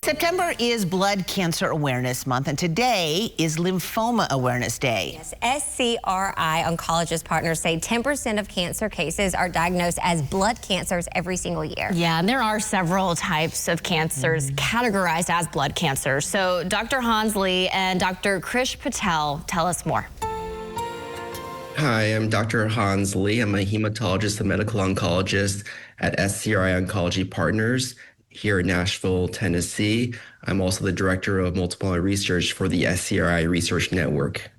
September is Blood Cancer Awareness Month, and today is Lymphoma Awareness Day. Yes, SCRI oncologist partners say 10% of cancer cases are diagnosed as blood cancers every single year. Yeah, and there are several types of cancers categorized as blood cancer. So Dr. Hans Lee and Dr. Krish Patel tell us more. Hi, I'm Dr. Hans Lee. I'm a hematologist and medical oncologist at SCRI Oncology Partners here in Nashville, Tennessee. I'm also the director of multiple myeloma research for the SCRI Research Network.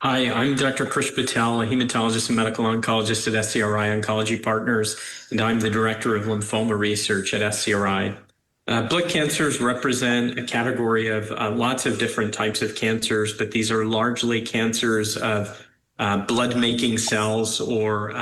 Hi, I'm Dr. Krish Patel, a hematologist and medical oncologist at SCRI Oncology Partners, and I'm the director of lymphoma research at SCRI. Blood cancers represent a category of lots of different types of cancers, but these are largely cancers of blood-making cells or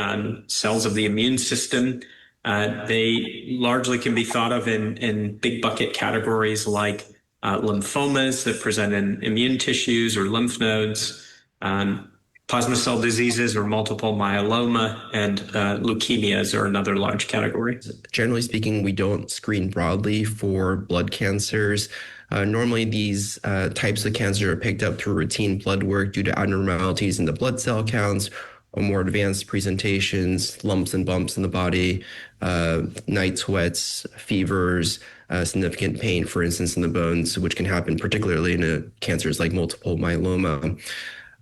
cells of the immune system. They largely can be thought of in big bucket categories like lymphomas that present in immune tissues or lymph nodes, plasma cell diseases or multiple myeloma, and leukemias are another large category. Generally speaking, we don't screen broadly for blood cancers. Normally, these types of cancer are picked up through routine blood work due to abnormalities in the blood cell counts, or more advanced presentations, lumps and bumps in the body, night sweats, fevers, significant pain, for instance, in the bones, which can happen particularly in cancers like multiple myeloma.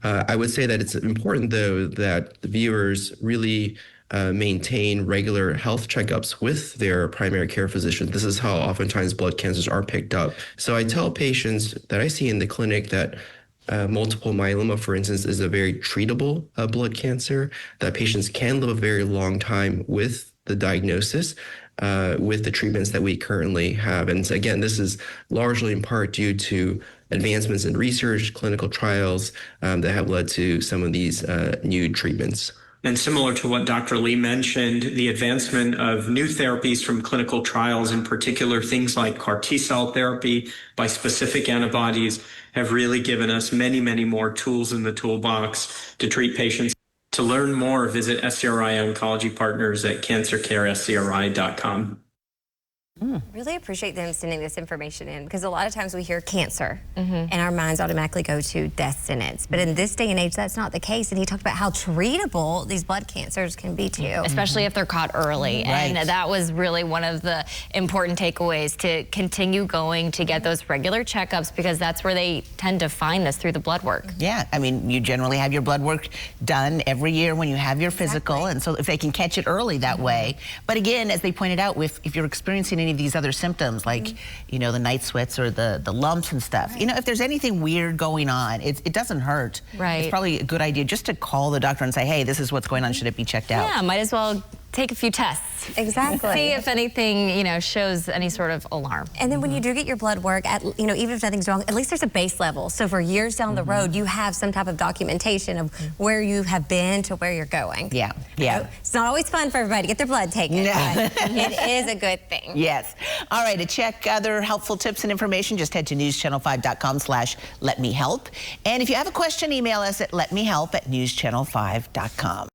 I would say that it's important, though, that the viewers really maintain regular health checkups with their primary care physician. This is how oftentimes blood cancers are picked up. So I tell patients that I see in the clinic that multiple myeloma, for instance, is a very treatable blood cancer, that patients can live a very long time with the diagnosis, with the treatments that we currently have. And so again, this is largely in part due to advancements in research, clinical trials that have led to some of these new treatments. And similar to what Dr. Lee mentioned, the advancement of new therapies from clinical trials, in particular things like CAR T-cell therapy, bispecific antibodies, have really given us many, many more tools in the toolbox to treat patients. To learn more, visit SCRI Oncology Partners at cancercarescri.com. Really appreciate them sending this information in, because a lot of times we hear cancer and our minds automatically go to death sentence. But in this day and age, that's not the case. And he talked about how treatable these blood cancers can be too. Especially if they're caught early. Right. And that was really one of the important takeaways, to continue going to get those regular checkups, because that's where they tend to find this, through the blood work. Yeah, I mean, you generally have your blood work done every year when you have your physical, Exactly. and so if they can catch it early that way. But again, as they pointed out, if you're experiencing any of these other symptoms, like, you know, the night sweats or the lumps and stuff, you know, if there's anything weird going on, it doesn't hurt. Right. It's probably a good idea just to call the doctor and say, hey, this is what's going on, should it be checked out? Yeah, might as well take a few tests. Exactly. See if anything, you know, shows any sort of alarm. And then when you do get your blood work, you know, even if nothing's wrong, at least there's a base level. So for years down the road, you have some type of documentation of where you have been to where you're going. Yeah, yeah. So it's not always fun for everybody to get their blood taken, but it is a good thing. Yes. All right, to check other helpful tips and information, just head to newschannel5.com/letmehelp. And if you have a question, email us at letmehelp@newschannel5.com.